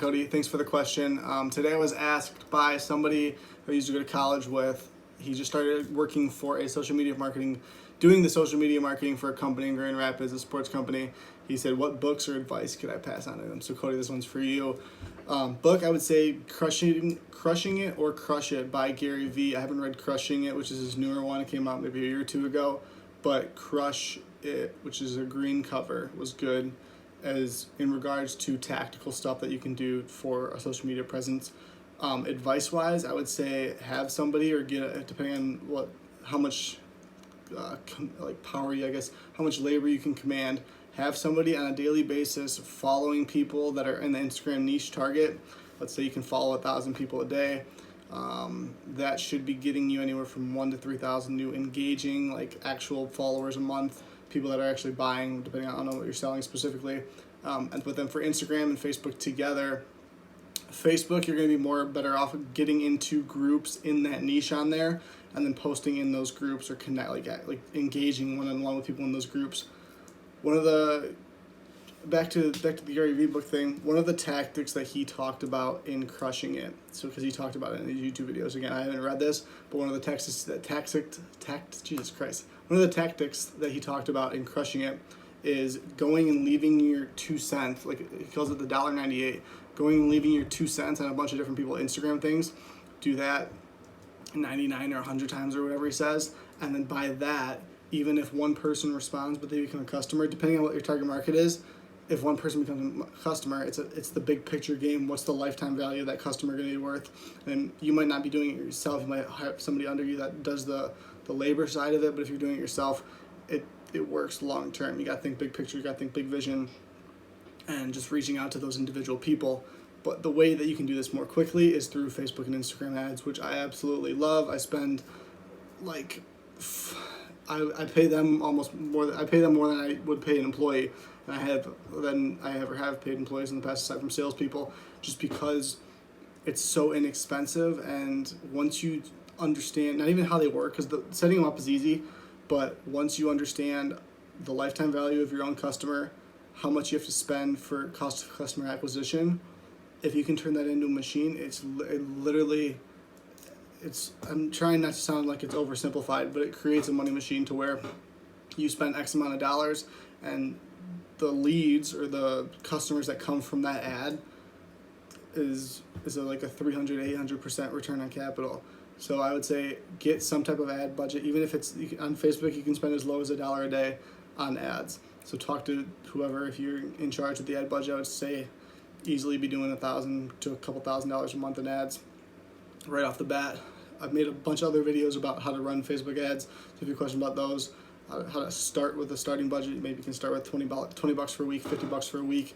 Cody. Thanks for the question. Today I was asked by somebody who I used to go to college with. He just started working for a social media marketing, doing the social media marketing for a company in Grand Rapids, a sports company. He said, what books or advice could I pass on to him? So Cody, this one's for you. Book, I would say Crushing It or Crush It by Gary Vee. I haven't read Crushing It, which is his newer one. It came out maybe a year or two ago. But Crush It, which is a green cover, was good as in regards to tactical stuff that you can do for a social media presence. Advice-wise, I would say have somebody or get, depending on how much power you, how much labor you can command, have somebody on a daily basis following people that are in the Instagram niche target. Let's say you can follow 1,000 people a day. That should be getting you anywhere from 1,000 to 3,000 new engaging, actual followers a month, people that are actually buying, depending on what you're selling specifically. But then for Instagram and Facebook together, Facebook, you're going to be better off getting into groups in that niche on there, and then posting in those groups or engaging one-on-one with people in those groups. Back to the Gary Vee book thing, one of the tactics that he talked about in Crushing It, so because he talked about it in his YouTube videos, again, I haven't read this, but one of the tactics that he talked about in Crushing It is going and leaving your 2 cents, he calls it the $1.98, going and leaving your 2 cents on a bunch of different people Instagram things. Do that 99 or 100 times or whatever he says, and then by that, even if one person responds but they become a customer, depending on what your target market is, if one person becomes a customer, it's the big picture game. What's the lifetime value of that customer going to be worth? And you might not be doing it yourself. You might have somebody under you that does the labor side of it, but if you're doing it yourself, it works long term. You got to think big picture, you got to think big vision, and just reaching out to those individual people. But the way that you can do this more quickly is through Facebook and Instagram ads, which I absolutely love. I spend I pay them more than I would pay an employee, and I ever have paid employees in the past, aside from salespeople, just because it's so inexpensive. And once you understand not even how they work, because setting them up is easy, but once you understand the lifetime value of your own customer, how much you have to spend for cost of customer acquisition, if you can turn that into a machine, I'm trying not to sound like it's oversimplified, but it creates a money machine to where you spend X amount of dollars and the leads or the customers that come from that ad is a 300-800% return on capital. So I would say get some type of ad budget, even if it's on Facebook, you can spend as low as $1 a day on ads. So talk to whoever, if you're in charge of the ad budget, I would say easily be doing $1,000 to a couple $1,000s a month in ads right off the bat. I've made a bunch of other videos about how to run Facebook ads. So if you have a question about those, how to start with a starting budget, maybe you can start with $20 for a week, $50 for a week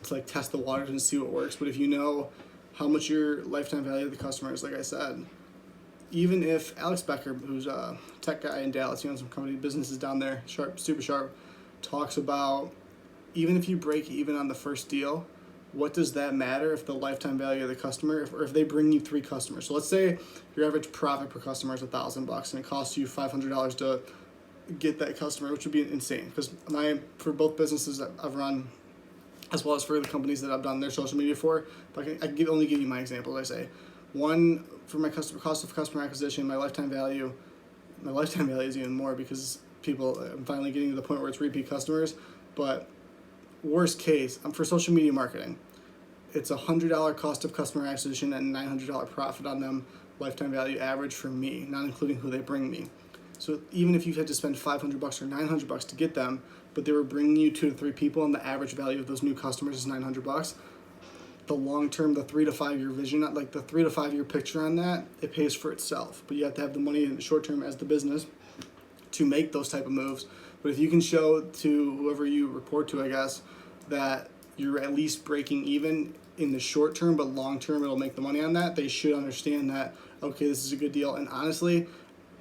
to test the waters and see what works. But if you know how much your lifetime value of the customer is, like I said, even if Alex Becker, who's a tech guy in Dallas, he owns some company businesses down there, super sharp, talks about even if you break even on the first deal, what does that matter if the lifetime value of the customer, or if they bring you 3 customers? So let's say your average profit per customer is $1,000 and it costs you $500 to get that customer, which would be insane. Because for both businesses that I've run, as well as for the companies that I've done their social media for, but I can only give you my example. I say, one, for my cost of customer acquisition, my lifetime value is even more because I'm finally getting to the point where it's repeat customers. But worst case, for social media marketing, it's $100 cost of customer acquisition and $900 profit on them, lifetime value average for me, not including who they bring me. So even if you had to spend $500 or $900 to get them, but they were bringing you 2 to 3 people and the average value of those new customers is $900, the long term, the 3 to 5 year vision, the 3 to 5 year picture on that, it pays for itself. But you have to have the money in the short term as the business to make those type of moves. But if you can show to whoever you report to, that you're at least breaking even in the short term, but long term it'll make the money on that, they should understand that, okay, this is a good deal. And honestly,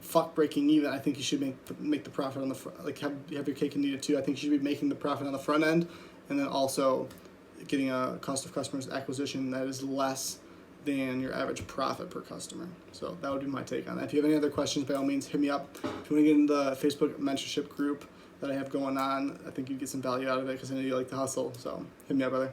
fuck breaking even. I think you should make the profit on the front, have your cake and eat it too. I think you should be making the profit on the front end, and then also getting a cost of customers acquisition that is less than your average profit per customer. So that would be my take on that. If you have any other questions, by all means, hit me up. If you want to get in the Facebook mentorship group that I have going on, I think you'd get some value out of it because I know you like the hustle. So hit me up, brother.